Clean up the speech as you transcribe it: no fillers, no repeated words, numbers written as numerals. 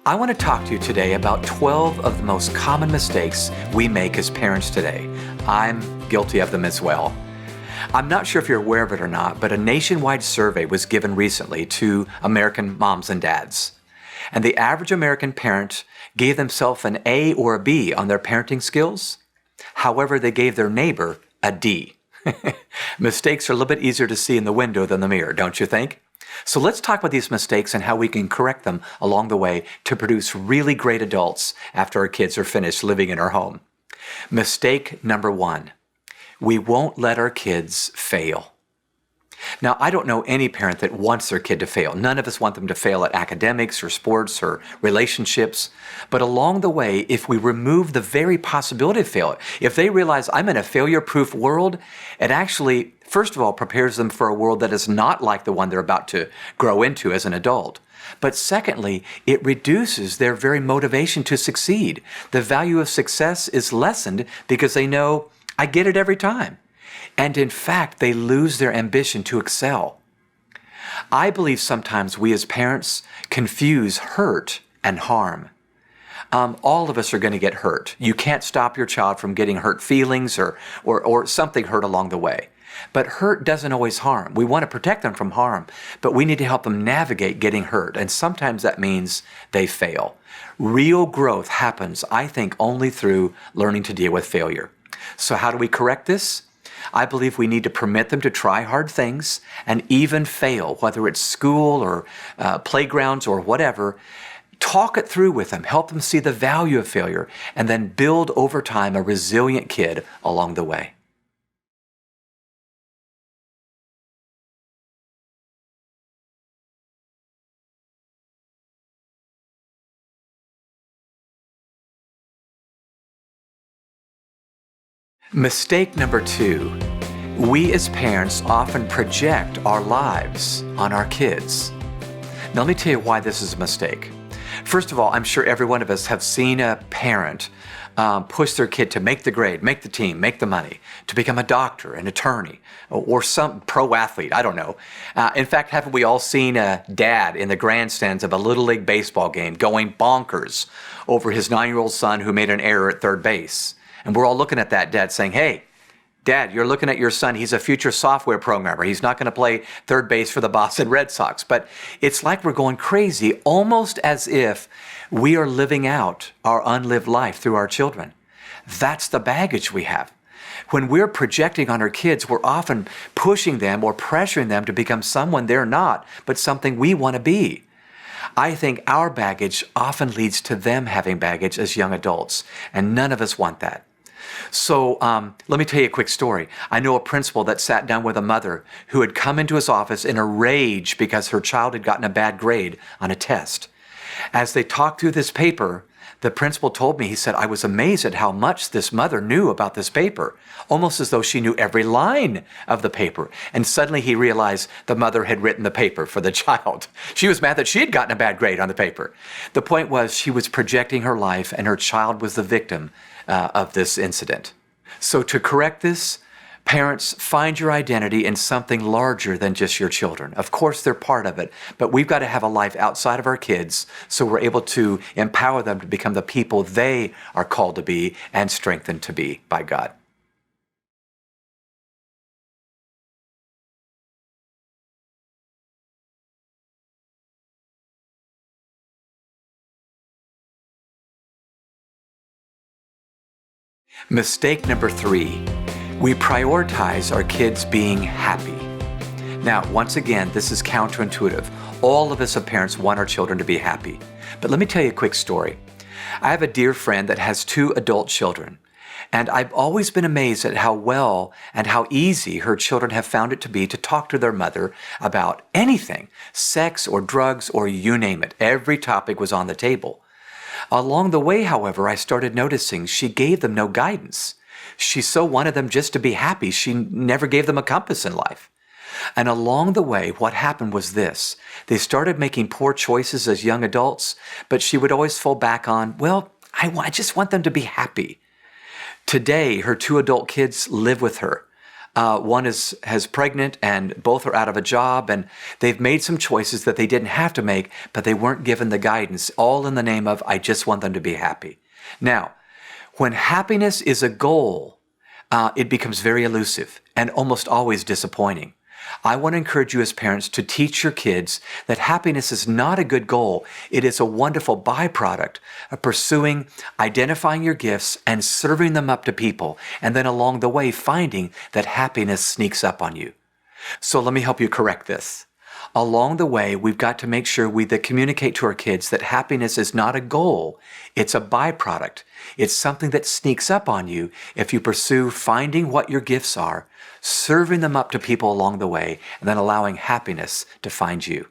I want to talk to you today about 12 of the most common mistakes we make as parents today. I'm guilty of them as well. I'm not sure if you're aware of it or not, but a nationwide survey was given recently to American moms and dads. And the average American parent gave themselves an A or a B on their parenting skills. However, they gave their neighbor a D. Mistakes are a little bit easier to see in the window than the mirror, don't you think? So let's talk about these mistakes and how we can correct them along the way to produce really great adults after our kids are finished living in our home. Mistake number 1, we won't let our kids fail. Now, I don't know any parent that wants their kid to fail. None of us want them to fail at academics or sports or relationships. But along the way, if we remove the very possibility of failure, if they realize I'm in a failure-proof world, it actually, first of all, prepares them for a world that is not like the one they're about to grow into as an adult. But secondly, it reduces their very motivation to succeed. The value of success is lessened because they know, I get it every time. And in fact, they lose their ambition to excel. I believe sometimes we as parents confuse hurt and harm. All of us are going to get hurt. You can't stop your child from getting hurt feelings or something hurt along the way. But hurt doesn't always harm. We want to protect them from harm, but we need to help them navigate getting hurt. And sometimes that means they fail. Real growth happens, I think, only through learning to deal with failure. So how do we correct this? I believe we need to permit them to try hard things and even fail, whether it's school or playgrounds or whatever. Talk it through with them, help them see the value of failure, and then build over time a resilient kid along the way. Mistake number 2, we as parents often project our lives on our kids. Now let me tell you why this is a mistake. First of all, I'm sure every one of us have seen a parent push their kid to make the grade, make the team, make the money, to become a doctor, an attorney, or some pro athlete, I don't know. In fact, haven't we all seen a dad in the grandstands of a Little League baseball game going bonkers over his 9-year-old son who made an error at third base? And we're all looking at that dad saying, hey, Dad, you're looking at your son. He's a future software programmer. He's not going to play third base for the Boston Red Sox. But it's like we're going crazy, almost as if we are living out our unlived life through our children. That's the baggage we have. When we're projecting on our kids, we're often pushing them or pressuring them to become someone they're not, but something we want to be. I think our baggage often leads to them having baggage as young adults, and none of us want that. So let me tell you a quick story. I know a principal that sat down with a mother who had come into his office in a rage because her child had gotten a bad grade on a test. As they talked through this paper, the principal told me, he said, I was amazed at how much this mother knew about this paper, almost as though she knew every line of the paper. And suddenly he realized the mother had written the paper for the child. She was mad that she had gotten a bad grade on the paper. The point was she was projecting her life and her child was the victim of this incident. So to correct this, parents, find your identity in something larger than just your children. Of course, they're part of it, but we've got to have a life outside of our kids so we're able to empower them to become the people they are called to be and strengthened to be by God. Mistake number 3, we prioritize our kids being happy. Now, once again, this is counterintuitive. All of us as parents want our children to be happy. But let me tell you a quick story. I have a dear friend that has 2 adult children, and I've always been amazed at how well and how easy her children have found it to be to talk to their mother about anything, sex or drugs or you name it. Every topic was on the table. Along the way, however, I started noticing she gave them no guidance. She so wanted them just to be happy, she never gave them a compass in life. And along the way, what happened was this. They started making poor choices as young adults, but she would always fall back on, well, I just want them to be happy. Today, her 2 adult kids live with her. One has pregnant and both are out of a job, and they've made some choices that they didn't have to make, but they weren't given the guidance, all in the name of, I just want them to be happy. Now, when happiness is a goal, it becomes very elusive and almost always disappointing. I want to encourage you as parents to teach your kids that happiness is not a good goal. It is a wonderful byproduct of pursuing, identifying your gifts, and serving them up to people, and then along the way finding that happiness sneaks up on you. So let me help you correct this. Along the way, we've got to make sure we communicate to our kids that happiness is not a goal, it's a byproduct. It's something that sneaks up on you if you pursue finding what your gifts are, serving them up to people along the way, and then allowing happiness to find you.